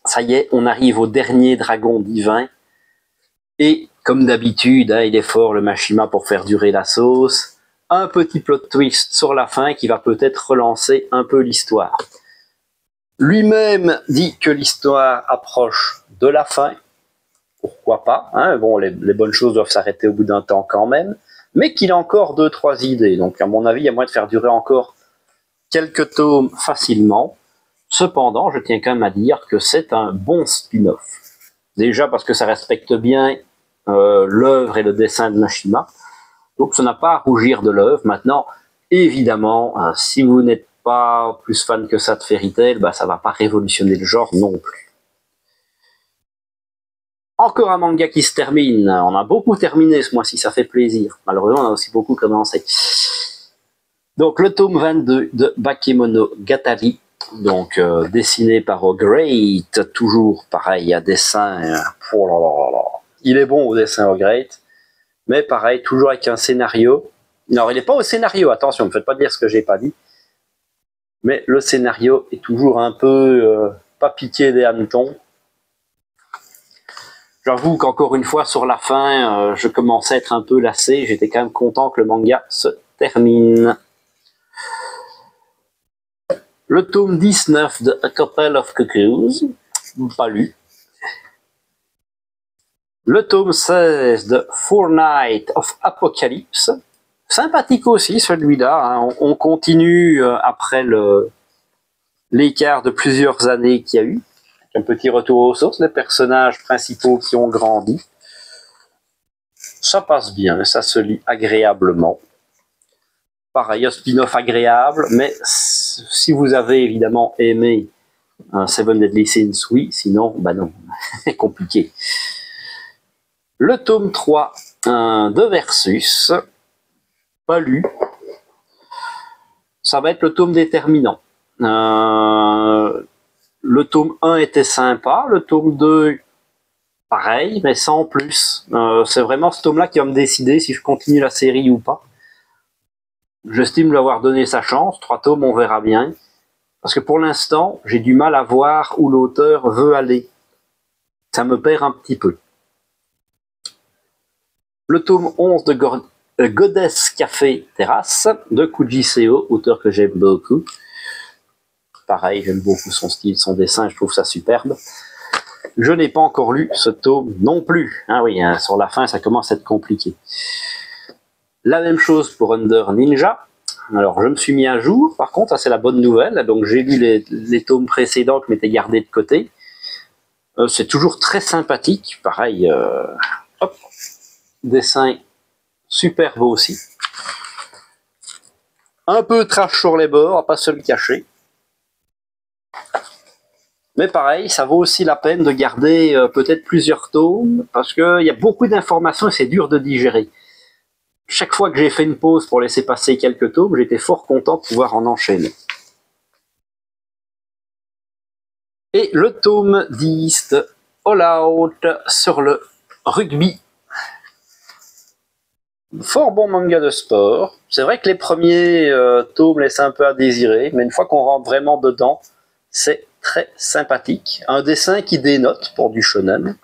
S1: Ça y est, on arrive au dernier dragon divin. Et, comme d'habitude, il est fort le Mashima pour faire durer la sauce. Un petit plot twist sur la fin qui va peut-être relancer un peu l'histoire. Lui-même dit que l'histoire approche de la fin. Pourquoi pas, hein, bon, les bonnes choses doivent s'arrêter au bout d'un temps quand même, mais qu'il a encore 2-3 idées. Donc, à mon avis, il y a moyen de faire durer encore quelques tomes facilement. Cependant, je tiens quand même à dire que c'est un bon spin-off. Déjà parce que ça respecte bien l'œuvre et le dessin de Mashima. Donc, ça n'a pas à rougir de l'œuvre. Maintenant, évidemment, si vous n'êtes pas plus fan que ça de Fairy Tail, bah ça va pas révolutionner le genre non plus. Encore un manga qui se termine. On a beaucoup terminé ce mois-ci, ça fait plaisir. Malheureusement, on a aussi beaucoup commencé. Donc le tome 22 de Bakemonogatari, donc dessiné par O'Great, toujours pareil, à dessin. Oh là là là. Il est bon au dessin O'Great, mais pareil, toujours avec un scénario. Non, il n'est pas au scénario, attention, ne me faites pas dire ce que j'ai pas dit. Mais le scénario est toujours un peu pas piqué des hannetons. J'avoue qu'encore une fois, sur la fin, je commençais à être un peu lassé. J'étais quand même content que le manga se termine. Le tome 19 de A Couple of Cuckoos, pas lu. Le tome 16 de Fortnight of Apocalypse, sympathique aussi celui-là. Hein. On continue après l'écart de plusieurs années qu'il y a eu. Un petit retour aux sources, les personnages principaux qui ont grandi. Ça passe bien, ça se lit agréablement. Pareil, un spin-off agréable, mais si vous avez évidemment aimé Seven Deadly Sins, oui, sinon, bah non, c'est compliqué. Le tome 3 de Versus, pas lu. Ça va être le tome déterminant. Le tome 1 était sympa, le tome 2, pareil, mais sans plus. C'est vraiment ce tome-là qui va me décider si je continue la série ou pas. J'estime lui avoir donné sa chance, 3 tomes, on verra bien. Parce que pour l'instant, j'ai du mal à voir où l'auteur veut aller. Ça me perd un petit peu. Le tome 11 de Goddess Café Terrace, de Kuji Seo, auteur que j'aime beaucoup. Pareil, j'aime beaucoup son style, son dessin, je trouve ça superbe. Je n'ai pas encore lu ce tome non plus. Ah oui, hein, sur la fin, ça commence à être compliqué. La même chose pour Under Ninja. Alors, je me suis mis à jour. Par contre, ça c'est la bonne nouvelle. Donc, j'ai lu les tomes précédents que je m'étais gardé de côté. C'est toujours très sympathique. Pareil, hop, dessin superbe aussi. Un peu trash sur les bords, pas se le cacher. Mais pareil, ça vaut aussi la peine de garder peut-être plusieurs tomes, parce qu'il y a beaucoup d'informations et c'est dur de digérer. Chaque fois que j'ai fait une pause pour laisser passer quelques tomes, j'étais fort content de pouvoir en enchaîner. Et le tome 10 de All Out sur le rugby. Fort bon manga de sport. C'est vrai que les premiers tomes laissent un peu à désirer, mais une fois qu'on rentre vraiment dedans, c'est très sympathique. Un dessin qui dénote pour du shonen.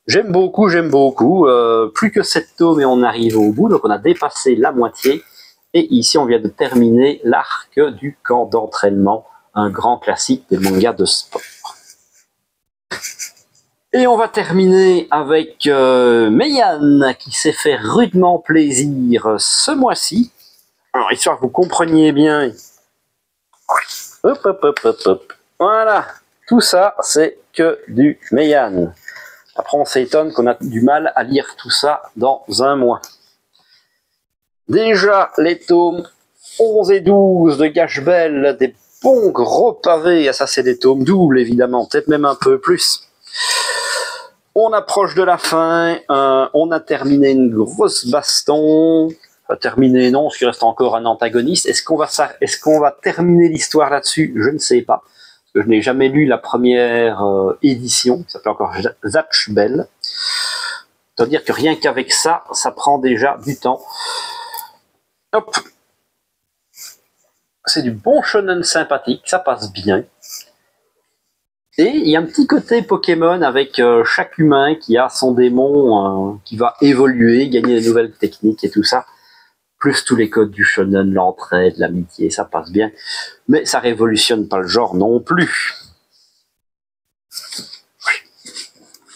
S1: J'aime beaucoup, j'aime beaucoup. Plus que 7 tomes et on arrive au bout, donc on a dépassé la moitié. Et ici, on vient de terminer l'arc du camp d'entraînement, un grand classique des mangas de sport. Et on va terminer avec Meian, qui s'est fait rudement plaisir ce mois-ci. Alors, histoire que vous compreniez bien. Hop, hop, hop, hop, hop. Voilà. Tout ça, c'est que du Meian. Après, on s'étonne qu'on a du mal à lire tout ça dans un mois. Déjà, les tomes 11 et 12 de Gashbel, des bons gros pavés. Ça, c'est des tomes doubles, évidemment. Peut-être même un peu plus. On approche de la fin. On a terminé une grosse baston. Pas terminé, non, parce qu'il reste encore un antagoniste. Est-ce qu'on va terminer l'histoire là-dessus? Je ne sais pas. Je n'ai jamais lu la première édition, qui s'appelle encore Zatch Bell. C'est-à-dire que rien qu'avec ça, ça prend déjà du temps. Hop. C'est du bon shonen sympathique, ça passe bien. Et il y a un petit côté Pokémon avec chaque humain qui a son démon qui va évoluer, gagner de nouvelles techniques et tout ça. Plus tous les codes du shonen, l'entraide, l'amitié, ça passe bien. Mais ça révolutionne pas le genre non plus.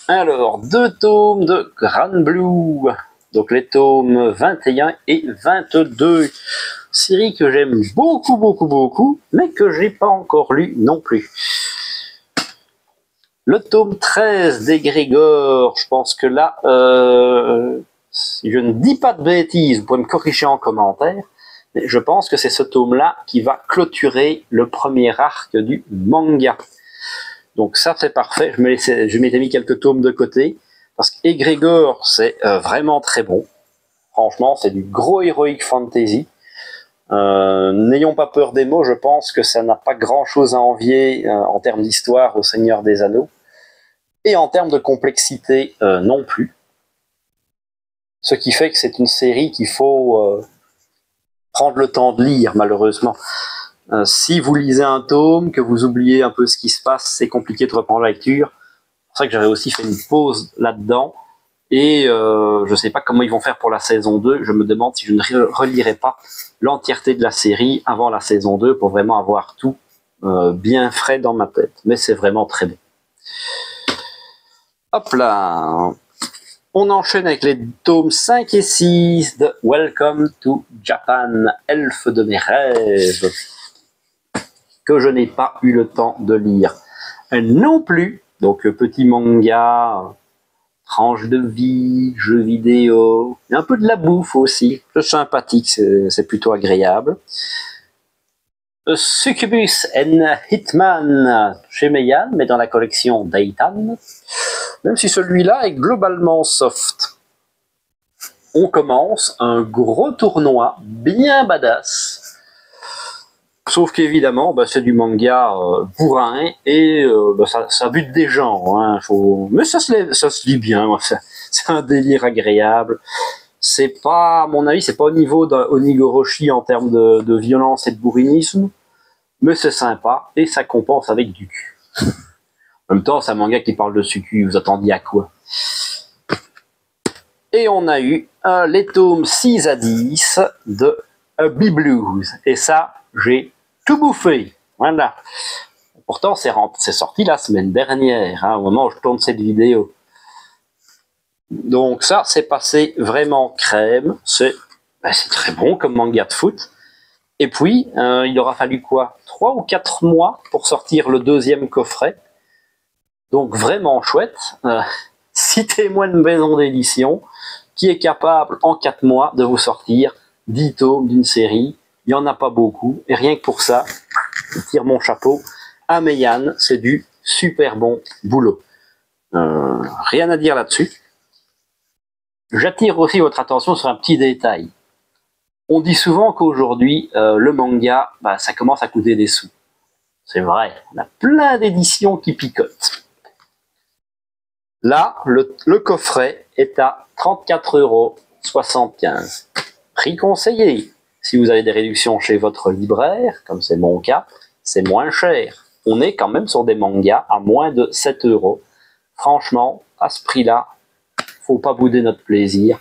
S1: Alors, 2 tomes de Grand Blue. Donc les tomes 21 et 22. Série que j'aime beaucoup, beaucoup, beaucoup, mais que j'ai pas encore lu non plus. Le tome 13 d'Egrégor, je pense que là, si je ne dis pas de bêtises, vous pouvez me corriger en commentaire, Je pense que c'est ce tome-là qui va clôturer le premier arc du manga. Donc ça, c'est parfait. Je m'étais mis quelques tomes de côté, parce qu'Egrégor, c'est vraiment très bon. Franchement, c'est du gros Heroic Fantasy. N'ayons pas peur des mots, je pense que ça n'a pas grand-chose à envier en termes d'histoire au Seigneur des Anneaux. Et en termes de complexité, non plus. Ce qui fait que c'est une série qu'il faut prendre le temps de lire, malheureusement. Si vous lisez un tome, que vous oubliez un peu ce qui se passe, c'est compliqué de reprendre la lecture. C'est pour ça que j'avais aussi fait une pause là-dedans. Et je ne sais pas comment ils vont faire pour la saison 2. Je me demande si je ne relirai pas l'entièreté de la série avant la saison 2 pour vraiment avoir tout bien frais dans ma tête. Mais c'est vraiment très bon. Hop là! On enchaîne avec les tomes 5 et 6 de Welcome to Japan, Elfe de mes rêves, que je n'ai pas eu le temps de lire non plus. Donc petit manga, tranche de vie, jeux vidéo, un peu de la bouffe aussi, c'est sympathique, c'est plutôt agréable. Succubus and Hitman chez Meian, mais dans la collection Daitan, même si celui-là est globalement soft. On commence un gros tournoi bien badass, sauf qu'évidemment c'est du manga bourrin et ça bute des gens, hein, mais ça se lit bien, c'est un délire agréable. C'est pas, à mon avis, c'est pas au niveau d'un Onigoroshi en termes de violence et de bourrinisme, mais c'est sympa et ça compense avec du cul. En même temps, c'est un manga qui parle de succu, vous attendiez à quoi? Et on a eu les tomes 6 à 10 de B-Blues. Et ça, j'ai tout bouffé. Voilà. Pourtant, c'est sorti la semaine dernière, hein, au moment où je tourne cette vidéo. Donc ça, c'est passé vraiment crème. C'est très bon comme manga de foot. Et puis, il aura fallu quoi? 3 ou 4 mois pour sortir le deuxième coffret. Donc vraiment chouette. Citez-moi une maison d'édition qui est capable en 4 mois de vous sortir 10 tomes d'une série. Il n'y en a pas beaucoup. Et rien que pour ça, je tire mon chapeau à Meian. C'est du super bon boulot. Rien à dire là-dessus. J'attire aussi votre attention sur un petit détail. On dit souvent qu'aujourd'hui, le manga, ça commence à coûter des sous. C'est vrai, on a plein d'éditions qui picotent. Là, le coffret est à 34,75 €. Prix conseillé. Si vous avez des réductions chez votre libraire, comme c'est mon cas, c'est moins cher. On est quand même sur des mangas à moins de 7 €. Franchement, à ce prix-là, faut pas bouder notre plaisir.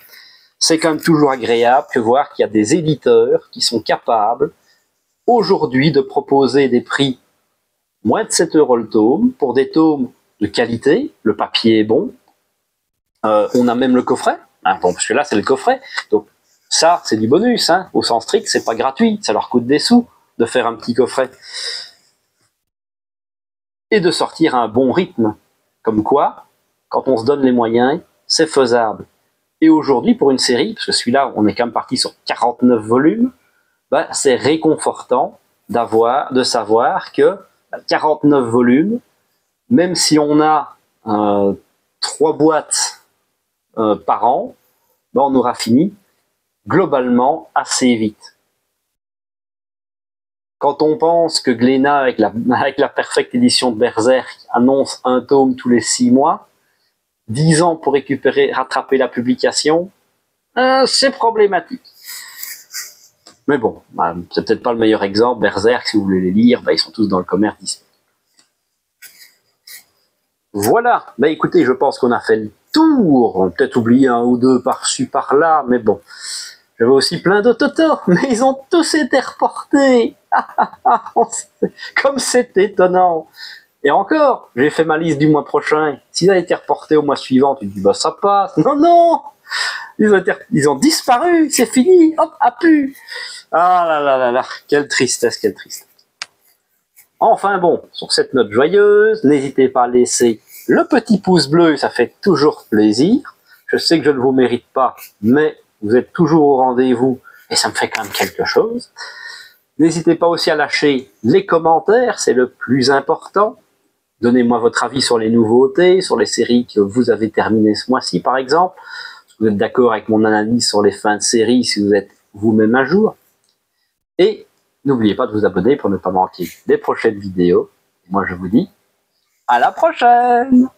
S1: C'est quand même toujours agréable de voir qu'il y a des éditeurs qui sont capables aujourd'hui de proposer des prix moins de 7 € le tome pour des tomes de qualité. Le papier est bon. On a même le coffret. Hein, bon, parce que là, c'est le coffret. Donc ça, c'est du bonus. Hein. Au sens strict, c'est pas gratuit. Ça leur coûte des sous de faire un petit coffret. Et de sortir à un bon rythme. Comme quoi, quand on se donne les moyens, c'est faisable. Et aujourd'hui, pour une série, parce que celui-là, on est quand même parti sur 49 volumes, c'est réconfortant de savoir que 49 volumes, même si on a 3 boîtes par an, on aura fini globalement assez vite. Quand on pense que Glénat, avec la perfecte édition de Berserk, annonce un tome tous les 6 mois, 10 ans pour rattraper la publication, c'est problématique. Mais bon, c'est peut-être pas le meilleur exemple. Berserk, si vous voulez les lire, ils sont tous dans le commerce d'ici. Voilà, écoutez, je pense qu'on a fait le tour. On a peut-être oublié un ou deux par-ci, par-là, mais bon. J'avais aussi plein de Totoro, mais ils ont tous été reportés. Comme c'est étonnant. Et encore, j'ai fait ma liste du mois prochain. S'ils avaient été reportés au mois suivant, tu te dis, ça passe. Non, ils ont disparu, c'est fini, hop, à plus. Ah là, quelle tristesse, quelle tristesse. Enfin bon, sur cette note joyeuse, n'hésitez pas à laisser le petit pouce bleu, ça fait toujours plaisir. Je sais que je ne vous mérite pas, mais vous êtes toujours au rendez-vous et ça me fait quand même quelque chose. N'hésitez pas aussi à lâcher les commentaires, c'est le plus important. Donnez-moi votre avis sur les nouveautés, sur les séries que vous avez terminées ce mois-ci par exemple. Si vous êtes d'accord avec mon analyse sur les fins de série, si vous êtes vous-même à jour. Et n'oubliez pas de vous abonner pour ne pas manquer les prochaines vidéos. Et moi je vous dis à la prochaine!